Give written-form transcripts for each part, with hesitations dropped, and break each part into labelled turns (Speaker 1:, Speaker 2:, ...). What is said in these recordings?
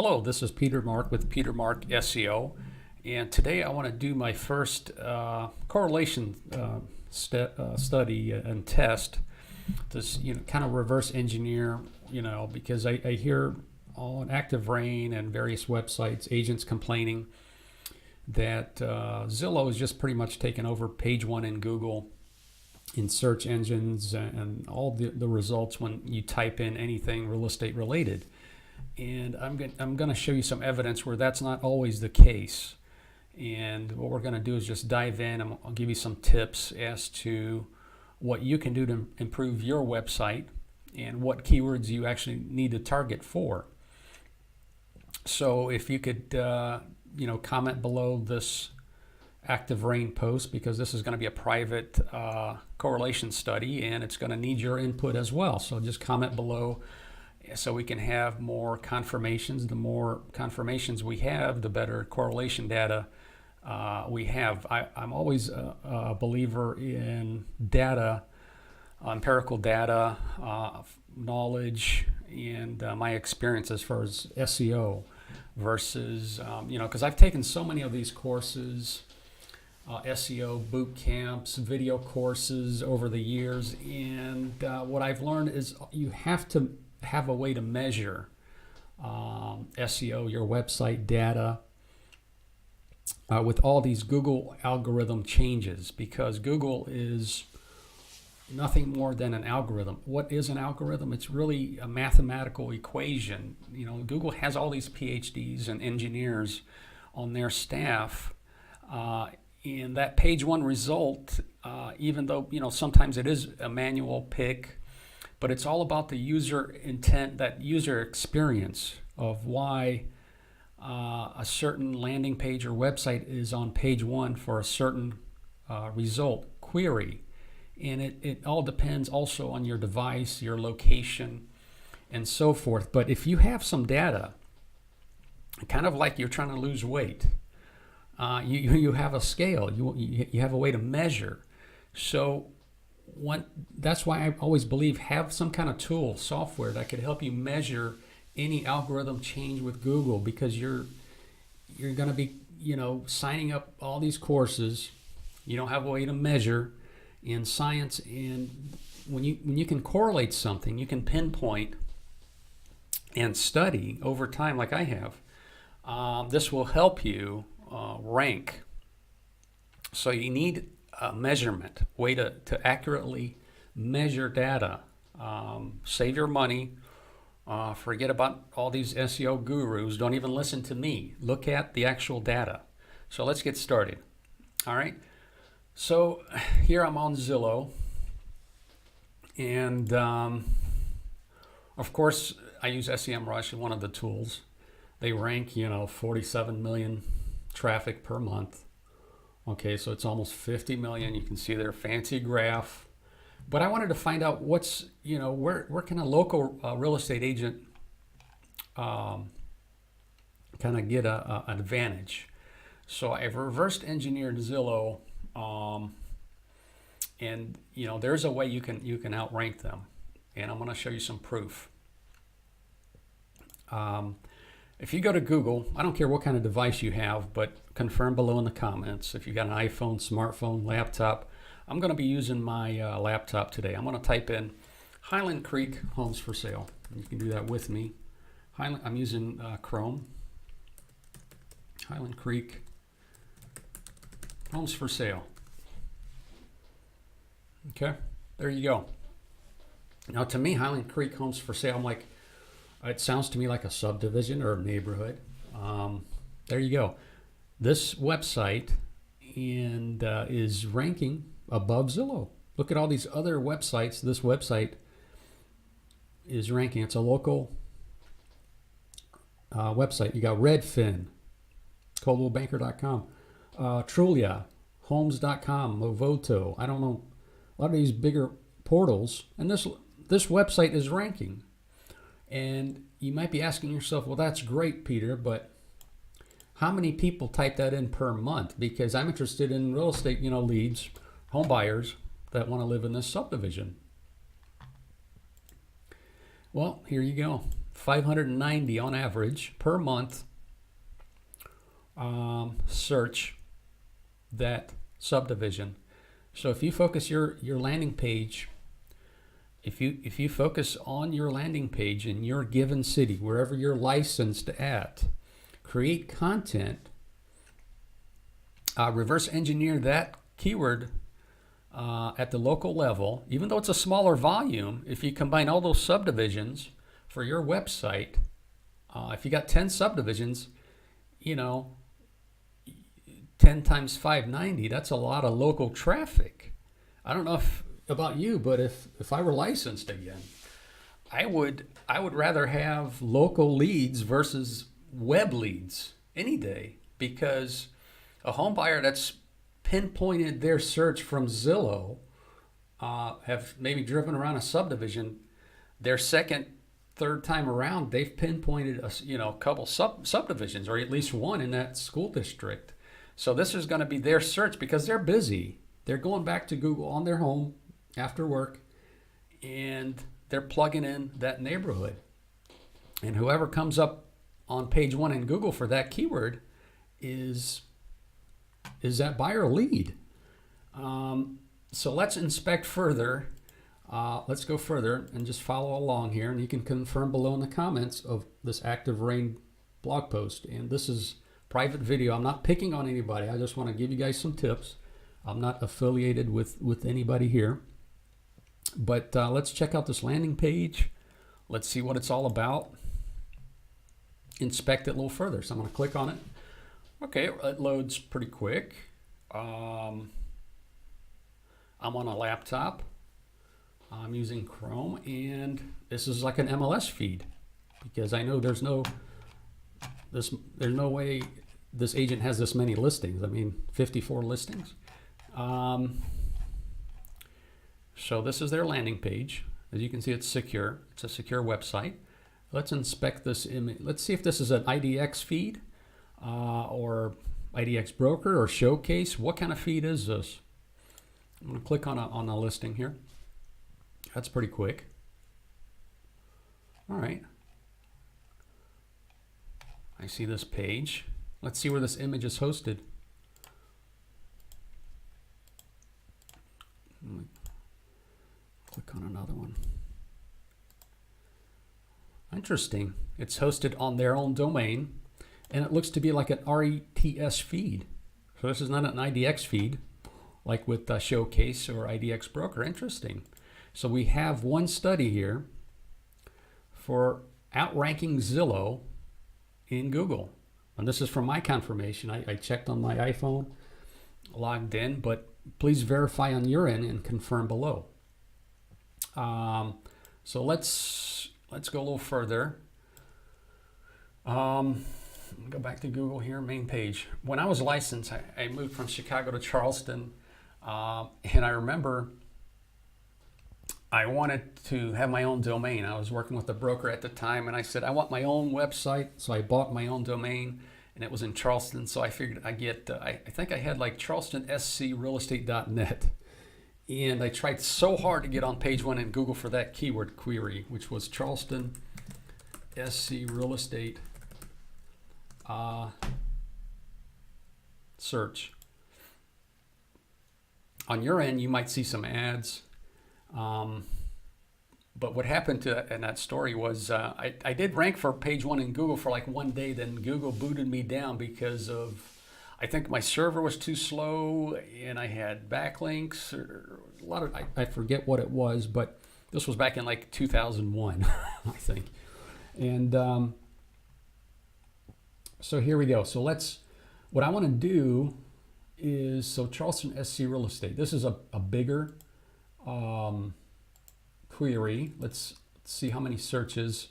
Speaker 1: Hello, this is Peter Mark with Peter Mark SEO, and today I want to do my first correlation study and test. This, kind of reverse engineer, because I hear on Active Rain and various websites, agents complaining that Zillow is just pretty much taken over page one in Google, in search engines, and all the results when you type in anything real estate related. And I'm going to show you some evidence where that's not always the case. And what we're going to do is just dive in. I'll give you some tips as to what you can do to improve your website and what keywords you actually need to target for. So if you could, comment below this Active Rain post, because this is going to be a private correlation study and it's going to need your input as well. So just comment below so we can have more confirmations. The more confirmations we have, the better correlation data we have. I'm always a believer in data, empirical data, knowledge, and my experience as far as SEO versus, because I've taken so many of these courses, SEO boot camps, video courses over the years, and what I've learned is you have to have a way to measure SEO, your website data, with all these Google algorithm changes, because Google is nothing more than an algorithm. What is an algorithm? It's really a mathematical equation. Google has all these PhDs and engineers on their staff, and that page one result, even though sometimes it is a manual pick, but it's all about the user intent, that user experience of why a certain landing page or website is on page one for a certain result query. And it all depends also on your device, your location, and so forth. But if you have some data, kind of like you're trying to lose weight, you have a scale, you have a way to measure. So that's why I always believe have some kind of tool, software that could help you measure any algorithm change with Google, because you're going to be signing up all these courses. You don't have a way to measure in science, and when you can correlate something, you can pinpoint and study over time like I have. This will help you rank. So you need a measurement, way to accurately measure data. Save your money. Forget about all these SEO gurus. Don't even listen to me. Look at the actual data. So let's get started. All right. So here I'm on Zillow, and of course I use SEMrush, one of the tools. They rank 47 million traffic per month. Okay, so it's almost 50 million. You can see their fancy graph. But I wanted to find out what's, where can a local real estate agent kind of get an advantage. So I've reversed engineered Zillow, and there's a way you can outrank them, and I'm going to show you some proof. If you go to Google, I don't care what kind of device you have, but confirm below in the comments. If you got an iPhone, smartphone, laptop, I'm going to be using my laptop today. I'm going to type in Highland Creek homes for sale. You can do that with me. I'm using Chrome. Highland Creek homes for sale. Okay, there you go. Now, to me, Highland Creek homes for sale, I'm like, it sounds to me like a subdivision or a neighborhood. There you go. This website is ranking above Zillow. Look at all these other websites. This website is ranking. It's a local website. You got Redfin, ColdwellBanker.com, Trulia, Homes.com, Movoto. I don't know, a lot of these bigger portals, and this website is ranking. And you might be asking yourself, well, that's great, Peter, but how many people type that in per month? Because I'm interested in real estate, leads, home buyers that want to live in this subdivision. Well, here you go. 590 on average per month search that subdivision. So if you focus your landing page, if you focus on your landing page in your given city, wherever you're licensed at, create content, reverse engineer that keyword at the local level, even though it's a smaller volume. If you combine all those subdivisions for your website, if you got 10 subdivisions, 10 times 590, that's a lot of local traffic. I don't know about you, but if I were licensed again, I would rather have local leads versus web leads any day, because a home buyer that's pinpointed their search from Zillow, have maybe driven around a subdivision, their third time around, they've pinpointed a couple subdivisions, or at least one in that school district. So this is going to be their search because they're busy. They're going back to Google on their home after work, and they're plugging in that neighborhood. And whoever comes up on page 1 in Google for that keyword is that buyer lead. So let's inspect further. Let's go further and just follow along here, and you can confirm below in the comments of this Active Rain blog post. And this is private video. I'm not picking on anybody. I just want to give you guys some tips. I'm not affiliated with anybody here. But let's check out this landing page. Let's see what it's all about. Inspect it a little further. So I'm going to click on it. Okay, it loads pretty quick. I'm on a laptop. I'm using Chrome, and this is like an MLS feed, because I know there's no way this agent has this many listings. I mean, 54 listings. So this is their landing page. As you can see, it's secure. It's a secure website. Let's inspect this image. Let's see if this is an IDX feed, or IDX broker, or showcase. What kind of feed is this? I'm going to click on a listing here. That's pretty quick. All right. I see this page. Let's see where this image is hosted. Click on another one. Interesting. It's hosted on their own domain, and it looks to be like an RETS feed. So this is not an IDX feed like with Showcase or IDX Broker. Interesting. So we have one study here for outranking Zillow in Google. And this is from my confirmation. I checked on my iPhone, logged in, but please verify on your end and confirm below. So let's go a little further. Go back to Google here, main page. When I was licensed, I moved from Chicago to Charleston, and I remember I wanted to have my own domain. I was working with a broker at the time, and I said, I want my own website. So I bought my own domain, and it was in Charleston. So I figured I'd get, I think I had like charlestonscrealestate.net. And I tried so hard to get on page 1 in Google for that keyword query, which was Charleston SC Real Estate search. On your end, you might see some ads. But what happened in that story was I did rank for page 1 in Google for like one day. Then Google booted me down because of, I think my server was too slow, and I had backlinks, or a lot of, I forget what it was, but this was back in like 2001, I think. And so here we go. So what I want to do is, so Charleston SC Real Estate, this is a bigger query. Let's see how many searches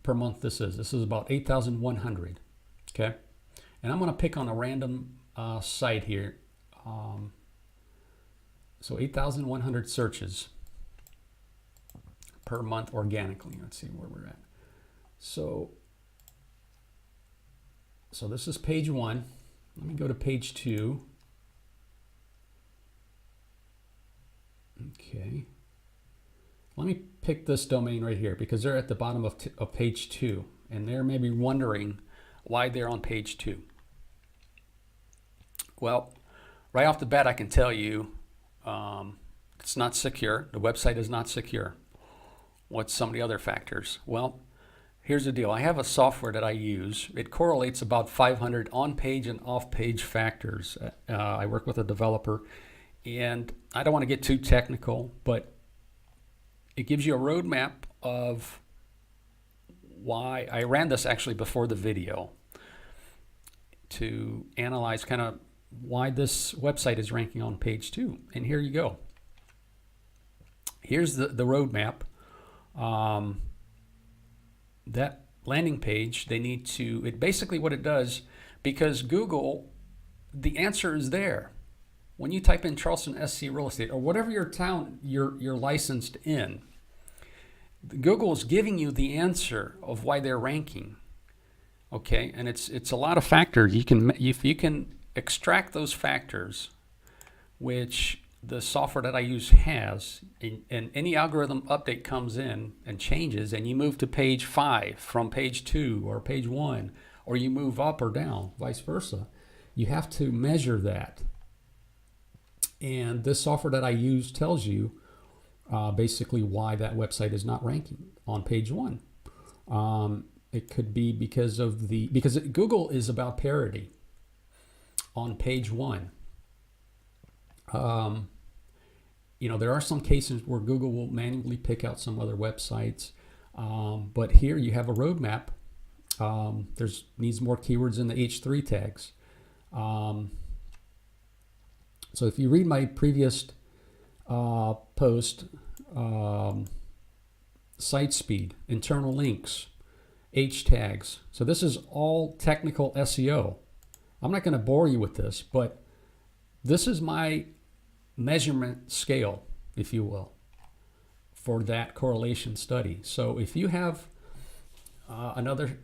Speaker 1: per month this is. This is about 8,100. Okay. And I'm going to pick on a random site here. So 8,100 searches per month organically. Let's see where we're at. So this is page 1. Let me go to page 2. Okay. Let me pick this domain right here because they're at the bottom of page 2, and they're maybe wondering why they're on page 2. Well, right off the bat, I can tell you it's not secure. The website is not secure. What's some of the other factors? Well, here's the deal. I have a software that I use. It correlates about 500 on-page and off-page factors. I work with a developer, and I don't want to get too technical, but it gives you a roadmap of why. I ran this actually before the video to analyze kind of why this website is ranking on page 2. And here you go. Here's the roadmap. That landing page, they need to, it basically what it does, because Google, the answer is there. When you type in Charleston SC Real Estate or whatever your town you're licensed in, Google is giving you the answer of why they're ranking. Okay, and it's a lot of factors. If you can extract those factors, which the software that I use has, and any algorithm update comes in and changes, and you move to page 5 from page 2 or page 1, or you move up or down, vice versa, you have to measure that. And this software that I use tells you basically why that website is not ranking on page 1. It could be because Google is about parity on page 1. There are some cases where Google will manually pick out some other websites, but here you have a roadmap. There's needs more keywords in the H3 tags. So if you read my previous post, site speed, internal links, H tags. So this is all technical SEO. I'm not going to bore you with this, but this is my measurement scale, if you will, for that correlation study. So if you have another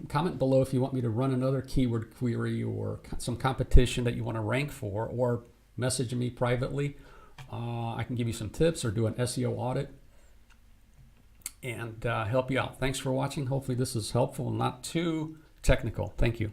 Speaker 1: comment below if you want me to run another keyword query or some competition that you want to rank for, or message me privately. I can give you some tips or do an SEO audit and help you out. Thanks for watching. Hopefully this is helpful and not too technical. Thank you.